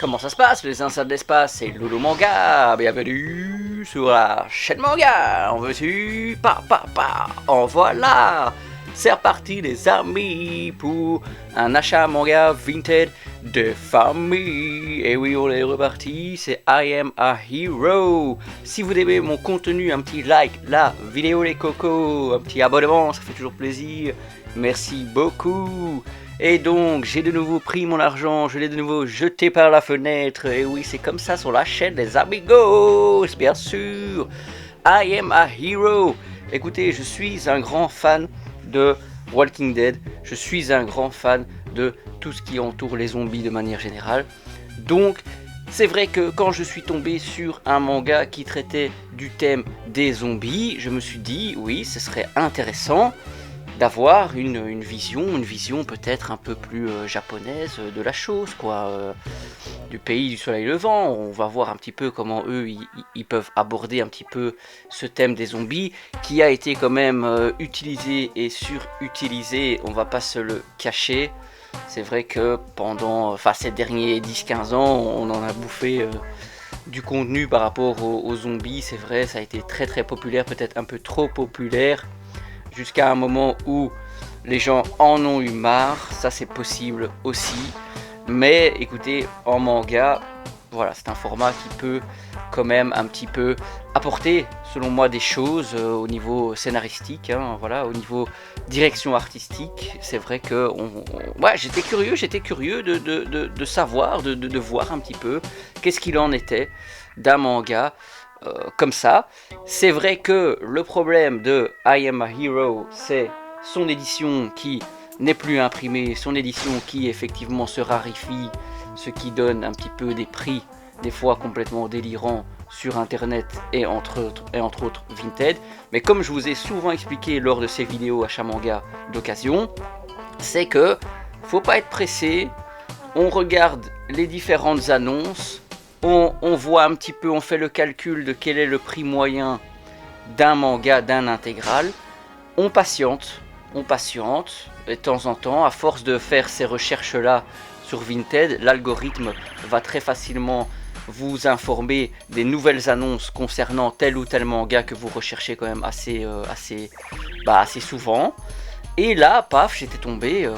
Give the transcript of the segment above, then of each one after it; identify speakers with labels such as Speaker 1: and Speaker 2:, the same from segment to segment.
Speaker 1: Comment ça se passe les instants de l'espace? C'est Lolo Manga, bienvenue sur la chaîne Manga. On veut su, en voilà. C'est reparti les amis pour un achat manga vintage de famille. Et oui, on est reparti, c'est I Am a Hero. Si vous aimez mon contenu, un petit like, la vidéo les cocos, un petit abonnement, ça fait toujours plaisir. Merci beaucoup. Et donc, j'ai de nouveau pris mon argent, je l'ai de nouveau jeté par la fenêtre. Et oui, c'est comme ça sur la chaîne des amigos, bien sûr. I Am a Hero. Écoutez, je suis un grand fan de Walking Dead. Je suis un grand fan de tout ce qui entoure les zombies de manière générale. Donc, c'est vrai que quand je suis tombé sur un manga qui traitait du thème des zombies, je me suis dit, oui, ce serait intéressant d'avoir une vision peut-être un peu plus japonaise de la chose, quoi, du pays du soleil levant. On va voir un petit peu comment eux ils peuvent aborder un petit peu ce thème des zombies qui a été quand même utilisé et surutilisé, on va pas se le cacher. C'est vrai que pendant ces derniers 10-15 ans on en a bouffé du contenu par rapport aux zombies. C'est vrai, ça a été très très populaire, peut-être un peu trop populaire, jusqu'à un moment où les gens en ont eu marre. Ça c'est possible aussi, mais écoutez, en manga, voilà, c'est un format qui peut quand même un petit peu apporter, selon moi, des choses au niveau scénaristique, hein, voilà, au niveau direction artistique. C'est vrai que ouais, j'étais curieux de savoir, de voir un petit peu qu'est-ce qu'il en était d'un manga comme ça. C'est vrai que le problème de I Am a Hero, c'est son édition qui n'est plus imprimée, son édition qui effectivement se raréfie, ce qui donne un petit peu des prix des fois complètement délirants sur internet et entre autres Vinted. Mais comme je vous ai souvent expliqué lors de ces vidéos achat manga d'occasion, c'est que faut pas être pressé, on regarde les différentes annonces, on voit un petit peu, on fait le calcul de quel est le prix moyen d'un manga, d'un intégral, on patiente, et de temps en temps, à force de faire ces recherches là sur Vinted, l'algorithme va très facilement vous informer des nouvelles annonces concernant tel ou tel manga que vous recherchez quand même assez souvent. Et là, paf, j'étais tombé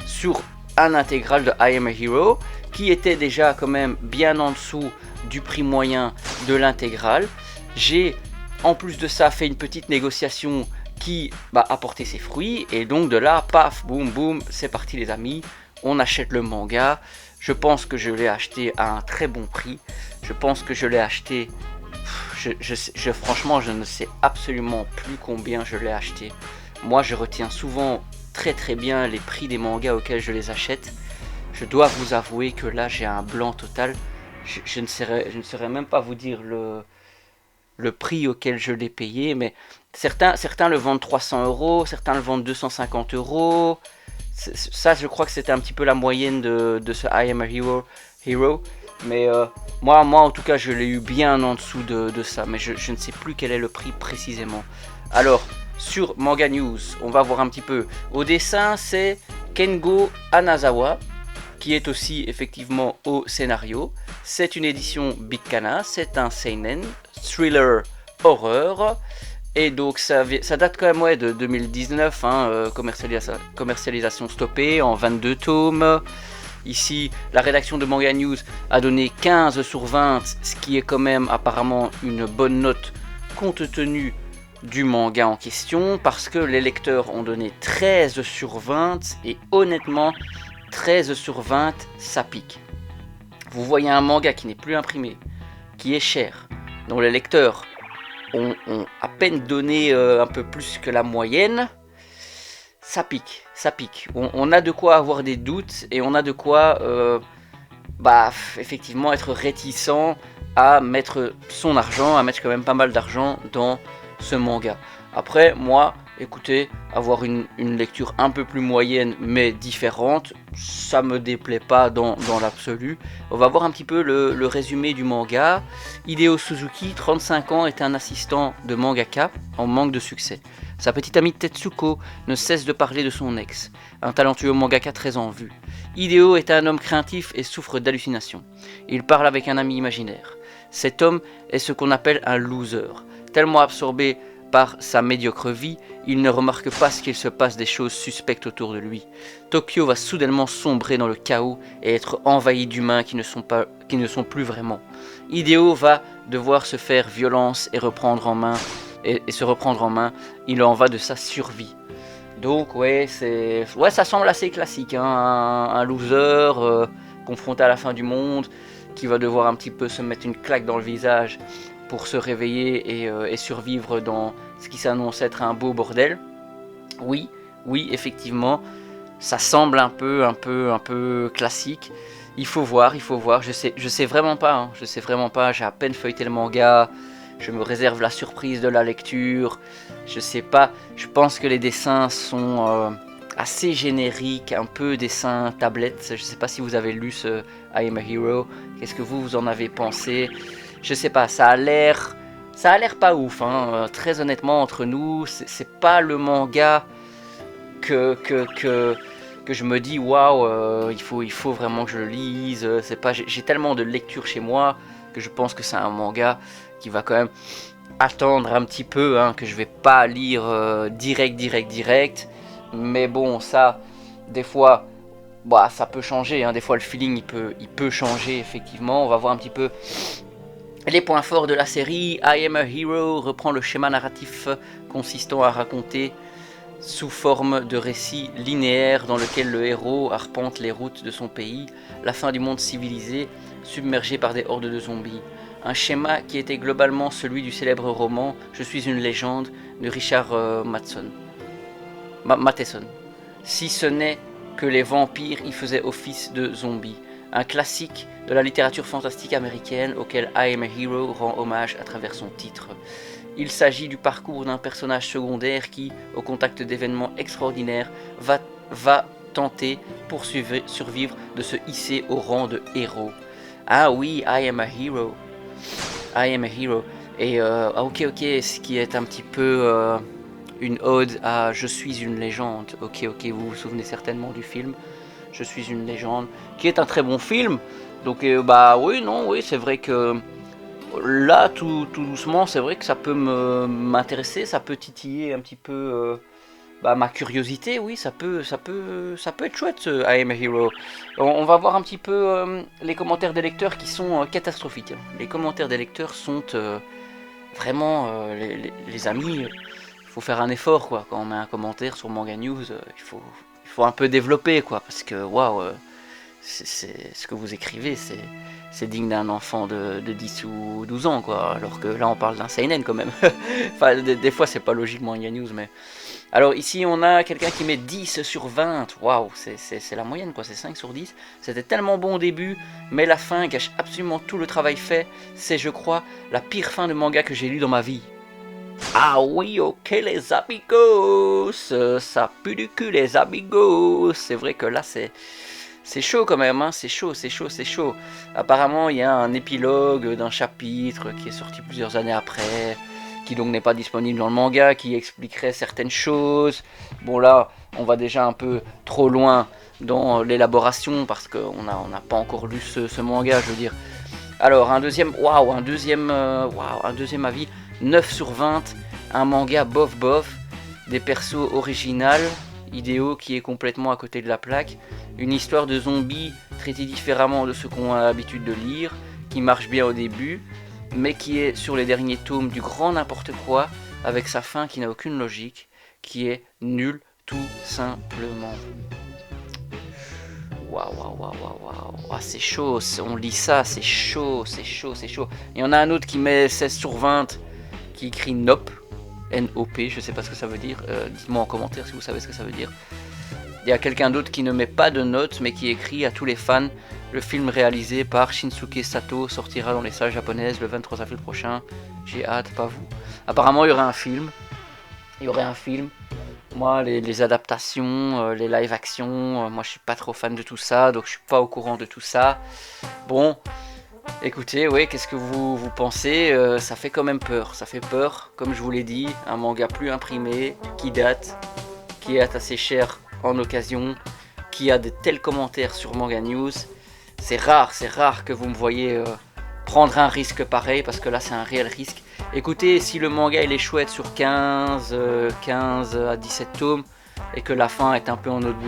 Speaker 1: sur un intégral de I Am a Hero qui était déjà quand même bien en dessous du prix moyen de l'intégral. J'ai en plus de ça fait une petite négociation qui a porté ses fruits, et donc de là, paf, boum boum, c'est parti les amis, on achète le manga. Je pense que je l'ai acheté à un très bon prix. Je pense que je l'ai acheté, franchement je ne sais absolument plus combien je l'ai acheté. Moi je retiens souvent très très bien les prix des mangas auxquels je les achète. Je dois vous avouer que là j'ai un blanc total. Je ne saurais même pas vous dire le prix auquel je l'ai payé, mais certains le vendent 300 €, certains le vendent 250 €. Ça, je crois que c'était un petit peu la moyenne de ce I Am a Hero. Mais moi en tout cas je l'ai eu bien en dessous de ça, mais je ne sais plus quel est le prix précisément. Alors sur Manga News, on va voir un petit peu. Au dessin, c'est Kengo Anazawa, qui est aussi effectivement au scénario. C'est une édition Big Kana, c'est un seinen, thriller, horreur. Et donc ça date quand même de 2019, hein, commercialisation stoppée en 22 tomes. Ici, la rédaction de Manga News a donné 15 sur 20, ce qui est quand même apparemment une bonne note compte tenu du manga en question, parce que les lecteurs ont donné 13 sur 20, et honnêtement, 13 sur 20, ça pique. Vous voyez un manga qui n'est plus imprimé, qui est cher, dont les lecteurs ont à peine donné un peu plus que la moyenne, ça pique. On a de quoi avoir des doutes, et on a de quoi effectivement être réticent à mettre son argent, à mettre quand même pas mal d'argent dans ce manga. Après, moi, écoutez, avoir une lecture un peu plus moyenne mais différente, ça me déplaît pas dans l'absolu. On va voir un petit peu le résumé du manga. Hideo Suzuki, 35 ans, est un assistant de mangaka en manque de succès. Sa petite amie Tetsuko ne cesse de parler de son ex, un talentueux mangaka très en vue. Hideo est un homme craintif et souffre d'hallucinations. Il parle avec un ami imaginaire. Cet homme est ce qu'on appelle un loser. Tellement absorbé par sa médiocre vie, il ne remarque pas ce qu'il se passe des choses suspectes autour de lui. Tokyo va soudainement sombrer dans le chaos et être envahi d'humains qui ne sont plus vraiment. Hideo va devoir se faire violence et se reprendre en main. Il en va de sa survie. Donc ouais, ça semble assez classique, hein, un loser confronté à la fin du monde qui va devoir un petit peu se mettre une claque dans le visage pour se réveiller et survivre dans ce qui s'annonce être un beau bordel. Oui, effectivement, ça semble un peu classique. Il faut voir. Je sais vraiment pas. J'ai à peine feuilleté le manga. Je me réserve la surprise de la lecture. Je sais pas. Je pense que les dessins sont assez génériques, un peu dessins tablettes. Je sais pas si vous avez lu ce I Am a Hero. Qu'est-ce que vous en avez pensé? Je sais pas, ça a l'air pas ouf, hein. Très honnêtement, entre nous, c'est pas le manga que je me dis waouh, il faut vraiment que je le lise. C'est pas, j'ai tellement de lectures chez moi que je pense que c'est un manga qui va quand même attendre un petit peu, hein, que je vais pas lire direct. Mais bon, ça, des fois, bah, ça peut changer, hein. Des fois, le feeling il peut changer effectivement. On va voir un petit peu les points forts de la série. I Am a Hero reprend le schéma narratif consistant à raconter sous forme de récit linéaire dans lequel le héros arpente les routes de son pays, la fin du monde civilisé, submergé par des hordes de zombies. Un schéma qui était globalement celui du célèbre roman Je suis une légende de Richard Matheson. Si ce n'est que les vampires y faisaient office de zombies. Un classique de la littérature fantastique américaine auquel I Am a Hero rend hommage à travers son titre. Il s'agit du parcours d'un personnage secondaire qui, au contact d'événements extraordinaires, va tenter, pour survivre, de se hisser au rang de héros. Ah oui, I Am a Hero. I Am a Hero. Et ok, ce qui est un petit peu une ode à Je suis une légende. Ok, vous vous souvenez certainement du film Je suis une légende, qui est un très bon film. Donc oui, c'est vrai que là, tout doucement, c'est vrai que ça peut m'intéresser, ça peut titiller un petit peu ma curiosité. Oui, ça peut être chouette, ce I Am a Hero. On va voir un petit peu les commentaires des lecteurs qui sont catastrophiques. Les commentaires des lecteurs sont vraiment, les amis, il faut faire un effort, quoi. Quand on met un commentaire sur Manga News, il faut un peu développer, quoi, parce que waouh, c'est ce que vous écrivez, c'est digne d'un enfant de 10 ou 12 ans, quoi, alors que là on parle d'un seinen quand même. Enfin, des fois c'est pas logique Manga News, mais alors ici on a quelqu'un qui met 10 sur 20. Waouh, c'est la moyenne, quoi, c'est 5 sur 10. C'était tellement bon au début, mais la fin gâche absolument tout le travail fait. C'est, je crois, la pire fin de manga que j'ai lu dans ma vie. Ah oui, ok les amigos, ça pue du cul les amigos. C'est vrai que là c'est chaud quand même, hein. C'est chaud. Apparemment il y a un épilogue d'un chapitre qui est sorti plusieurs années après, qui donc n'est pas disponible dans le manga, qui expliquerait certaines choses. Bon là, on va déjà un peu trop loin dans l'élaboration parce qu'on n'a pas encore lu ce manga, je veux dire. Alors un deuxième avis. 9 sur 20, un manga bof, des persos originales, Hideo qui est complètement à côté de la plaque, une histoire de zombies traitée différemment de ce qu'on a l'habitude de lire, qui marche bien au début, mais qui est sur les derniers tomes du grand n'importe quoi, avec sa fin qui n'a aucune logique, qui est nulle tout simplement. Waouh. Ah, c'est chaud, on lit ça, c'est chaud. Il y en a un autre qui met 16 sur 20, qui écrit Nope, N-O-P, je sais pas ce que ça veut dire, dites-moi en commentaire si vous savez ce que ça veut dire. Il y a quelqu'un d'autre qui ne met pas de notes, mais qui écrit à tous les fans, le film réalisé par Shinsuke Sato sortira dans les salles japonaises le 23 avril prochain, j'ai hâte, pas vous. Apparemment il y aurait un film, moi les adaptations, les live action, moi je suis pas trop fan de tout ça, donc je suis pas au courant de tout ça. Bon, Écoutez, oui, qu'est-ce que vous pensez? Ça fait quand même peur, ça fait peur, comme je vous l'ai dit, un manga plus imprimé, qui est assez cher en occasion, qui a de tels commentaires sur Manga News. C'est rare que vous me voyez prendre un risque pareil, parce que là c'est un réel risque. Écoutez, si le manga il est chouette sur 15 à 17 tomes, et que la fin est un peu en autre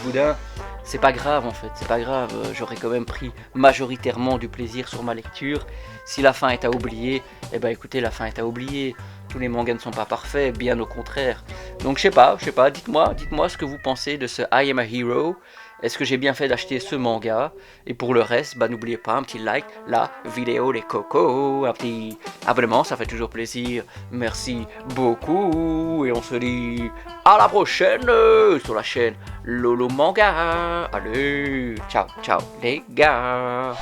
Speaker 1: boudin, c'est pas grave en fait, c'est pas grave, j'aurais quand même pris majoritairement du plaisir sur ma lecture. Si la fin est à oublier, eh ben écoutez, la fin est à oublier. Tous les mangas ne sont pas parfaits, bien au contraire. Donc je sais pas, dites-moi ce que vous pensez de ce I Am a Hero. Est-ce que j'ai bien fait d'acheter ce manga? Et pour le reste, bah n'oubliez pas un petit like, la vidéo les cocos, un petit abonnement, ça fait toujours plaisir. Merci beaucoup et on se dit à la prochaine sur la chaîne Lolo Manga. Allez, ciao, ciao les gars.